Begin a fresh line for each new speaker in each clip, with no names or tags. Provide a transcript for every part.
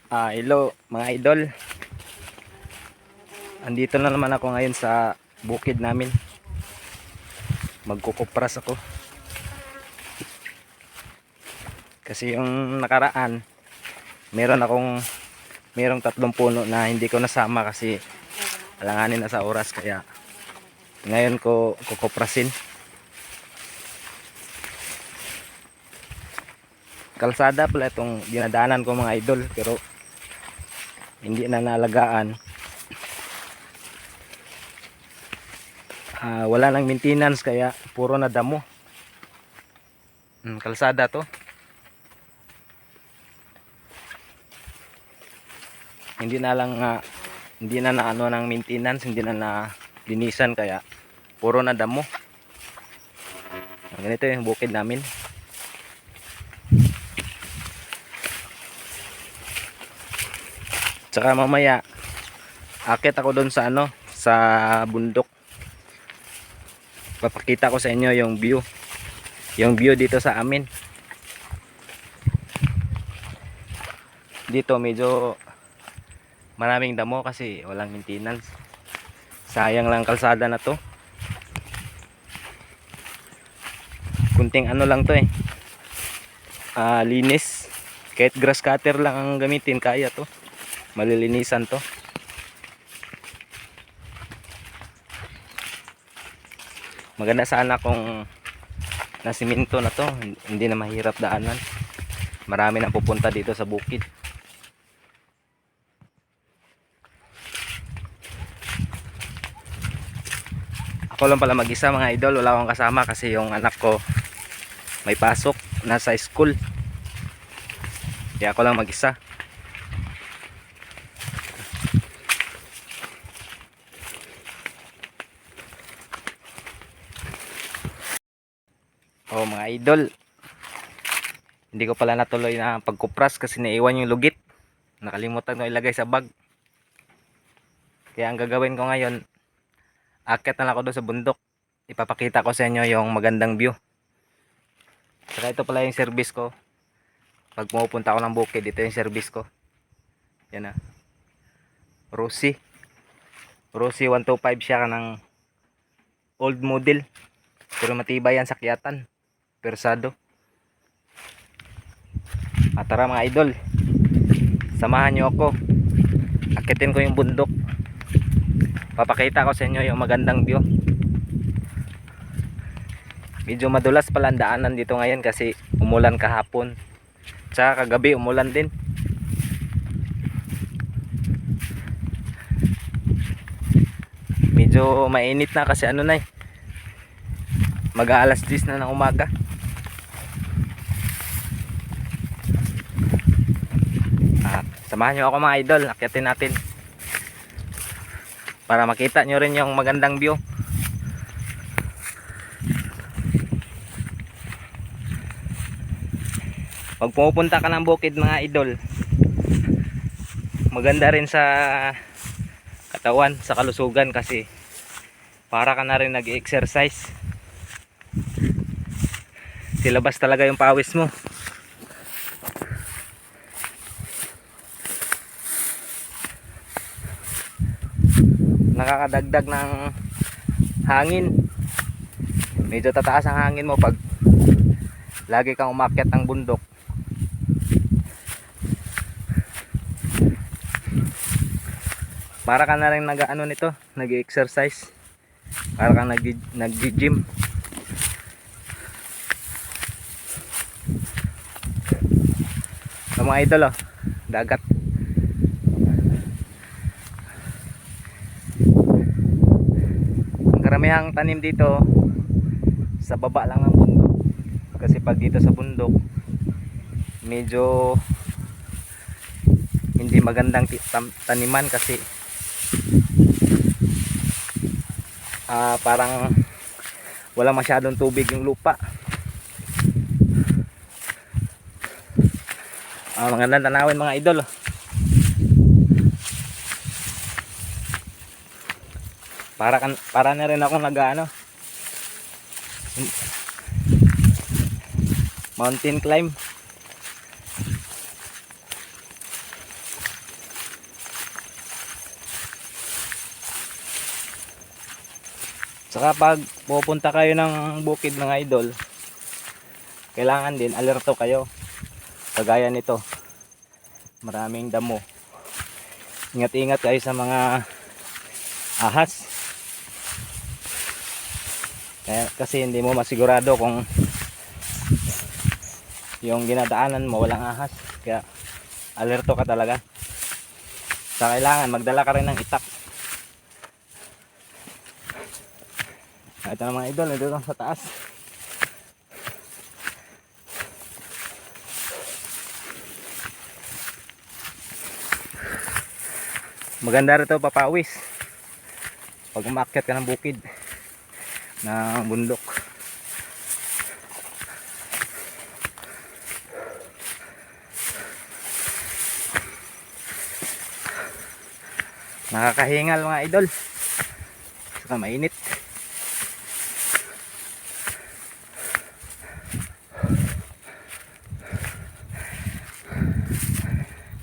Hello mga idol. Andito na naman ako ngayon sa bukid namin. Magkukupras ako. Kasi yung nakaraan, merong 3 puno na hindi ko nasama kasi alanganin na sa oras, kaya ngayon ko kukuprasin. Kalsada pala itong dinadaanan ko mga idol, pero hindi na naalagaan. Wala nang maintenance kaya puro na damo. Kalsada to. Hindi na ano ng maintenance, hindi na linisan, kaya puro na damo. Ganito yung bukid namin. Tsaka mamaya akit ako doon sa sa bundok. Papakita ko sa inyo yung view. Yung view dito sa amin. Dito medyo maraming damo kasi walang maintenance. Sayang lang kalsada na to. Kunting lang to linis. Kahit grass cutter lang ang gamitin, kaya to. Malilinisan to. Maganda sana kung nasiminto na to, hindi na mahirap daanan. Marami nang pupunta dito sa bukid. Ako lang pala mag-isa mga idol, wala akong kasama kasi yung anak ko may pasok, nasa school. Kaya ako lang mag-isa. Mga idol, hindi ko pala natuloy na pagkupras kasi naiwan yung lugit. Nakalimutan ko ilagay sa bag. Kaya ang gagawin ko ngayon, akit na lang ako doon sa bundok. Ipapakita ko sa inyo yung magandang view. Saka ito pala yung service ko. Pag pumupunta ako ng bukid, ito yung service ko. Yan Rossi 125 siya ng old model, pero matibay yan, sakyatan, persado. Tara mga idol, samahan nyo ako. Akitin ko yung bundok. Papakita ko sa inyo yung magandang view. Medyo madulas pala ang daanan dito ngayon kasi umulan kahapon. Tsaka kagabi umulan din. Medyo mainit na kasi mag-aalas 10 na ng umaga. Samahan nyo ako mga idol, akyatin natin para makita nyo rin yung magandang view. Pag pumupunta ka ng bukid mga idol, maganda rin sa katawan, sa kalusugan, kasi para ka na rin nag-exercise. Silabas talaga yung pawis mo. Nakakadagdag ng hangin. Medyo tataas ang hangin mo pag lagi kang umakyat ng bundok. Para ka na rin nag-exercise. Para kang nag-gym. Mga idol, dagat. Ang karamihang tanim dito sa baba lang ng bundok. Kasi pag dito sa bundok, medyo hindi magandang taniman kasi parang wala masyadong tubig yung lupa. Magandang tanawin mga idol. Para na rin akong mountain climb. Saka pag pupunta kayo ng bukid mga idol, kailangan din alerto kayo. Kagaya nito, maraming damo. Ingat-ingat kayo sa mga ahas. Kasi hindi mo masigurado kung yung dinadaanan mo walang ahas. Kaya alerto ka talaga. Sa kailangan magdala ka rin ng itak. Ito na mga idol, ito sa taas. Maganda rito papawis pag umaakyat ka ng bukid na bundok. Nakakahingal mga idol. Saka mainit.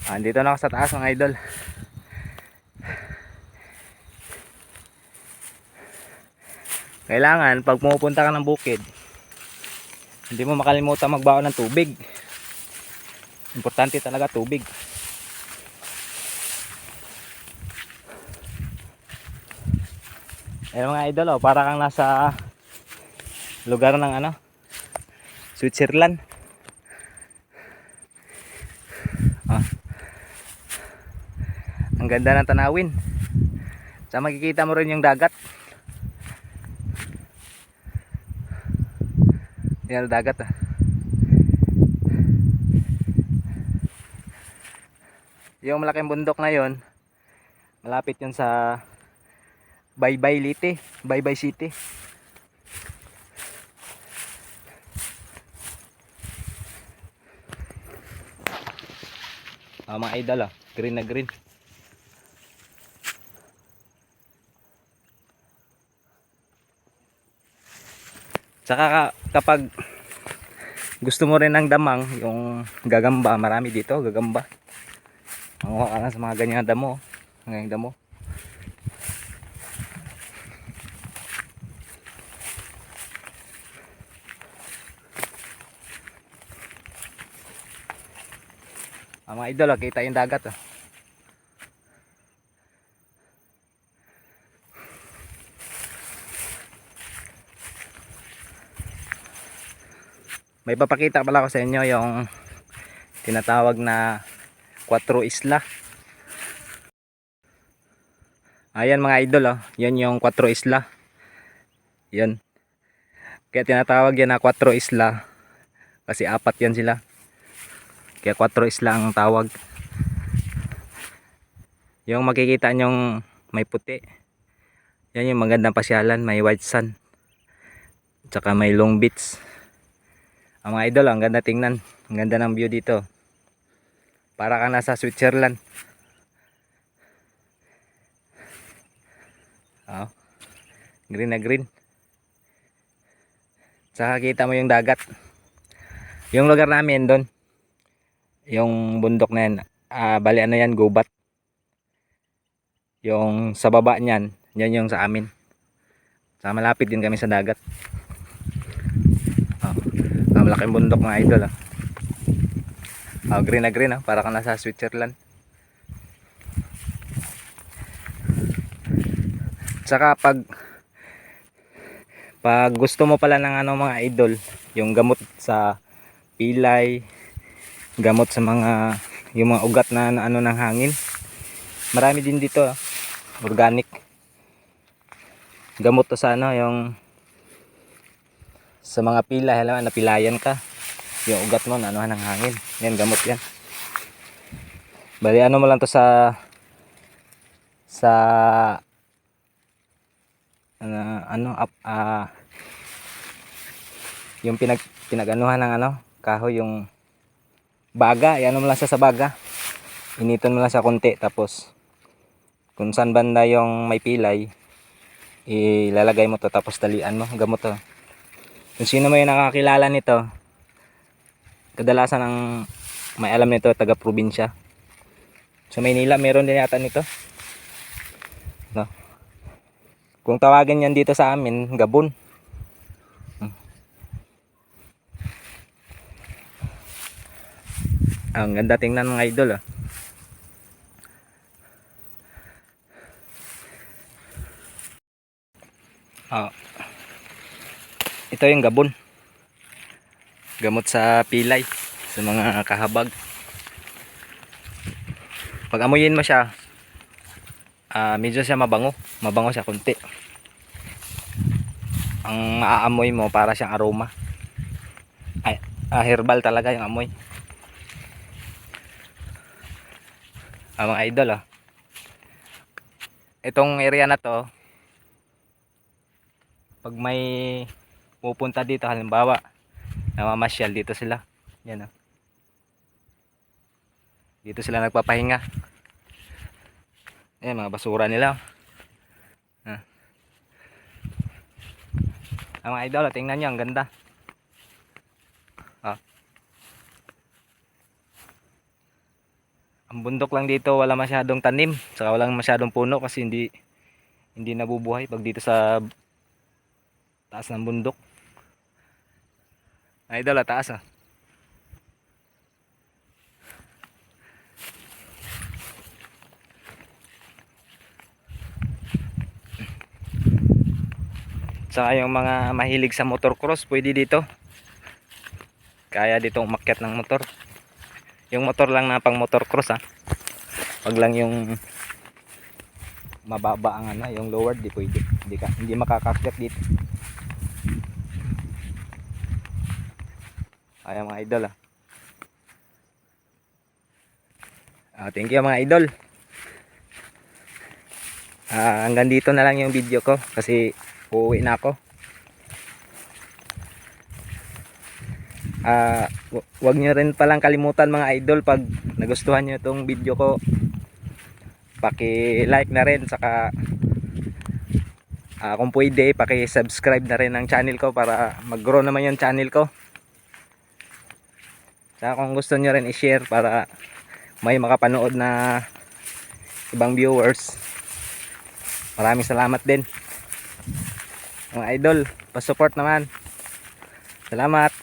Andito na ako sa taas mga idol. Kailangan pag pumupunta ka ng bukid, hindi mo makalimutan magbaon ng tubig. Importante talaga tubig. Ayan mga idol, oh, para kang nasa lugar ng ano, Switzerland. Ang ganda ng tanawin. Sa makikita mo rin yung dagat. Yan ang dagat. Yung malaking bundok na yon, malapit yun sa Baybay Liti, Baybay City. Mga idol, green na green. Tsaka kapag gusto mo rin ng damang, yung gagamba, marami dito, gagamba. Manguha ka lang sa mga ganyan damo, ngayong damo. Mga idol, kita yung dagat. May papakita pala ko sa inyo yung tinatawag na 4 isla. Ayan mga idol, yan yung 4 isla. Yan. Kaya tinatawag yan na 4 isla kasi 4 yan sila. Kaya 4 isla ang tawag. Yung makikita nyong may puti, yan yung magandang pasyalan. May white sand, tsaka may long beach. Mga idol, ang ganda tingnan. Ang ganda ng view dito. Para ka nasa Switzerland. Green na green. Saka kita mo yung dagat. Yung lugar namin doon, yung bundok na yan, bali ano yan, gubat. Yung sa baba niyan, yan yung sa amin. Saka malapit din kami sa dagat. Malaking bundok mga idol. Green na green, para ka nasa Switzerland. Saka pag gusto mo pala ng ano mga idol, yung gamot sa pilay, gamot sa mga yung mga ugat na ano ng hangin, marami din dito, organic gamot to sa ano, yung sa mga pilay, alam mo, napilayan ka, yung ugat mo na ano ng hangin, yan gamot yan. Bali ano mo lang to sa yung pinag-anuhan ng ano, kahoy, yung baga, yan mo lang sa baga, initon mo lang sa konti, tapos kung saan banda yung may pilay, ilalagay mo to, tapos talian mo, gamot to. Kung sino mo yung nakakilala nito, kadalasan ang may alam nito, taga probinsya. Sa Maynila meron din yata nito, no? Kung tawagin yan dito sa amin, gabon. Ang ganda tingnan mga idol ah. Ito yung gabon. Gamot sa pilay, sa mga kahabag. Pag amuyin mo siya, medyo siya mabango. Mabango siya konti. Ang maaamoy mo para siyang aroma. Ay, herbal talaga yung amoy. Mga idol ah. Itong area na to, pag may pupunta dito halimbawa, namamasyal dito sila. Yan ah. Dito sila nagpapahinga. Ayan mga basura nila. Mga idol, tingnan nyo, ang ganda. Ang bundok lang dito, wala masyadong tanim, saka walang masyadong puno kasi hindi nabubuhay pag dito sa taas ng bundok. Idol, taas ah. Saka yung mga mahilig sa motorcross, pwede dito. Kaya dito umakyat ng motor. Yung motor lang na pang motorcross ah. Wag lang yung mababa ang ano, yung lower di pwede. Hindi makakakyat dito. Ayan mga idol ah. Thank you mga idol. Hanggang dito na lang yung video ko kasi uuwi na ako. Wag nyo rin palang kalimutan mga idol, pag nagustuhan nyo itong video ko, paki-like na rin, saka kung pwede paki-subscribe na rin ang channel ko para mag-grow naman yung channel ko. Saka kung gusto nyo rin i-share para may makapanood na ibang viewers. Maraming salamat din mga idol, pa-support naman. Salamat.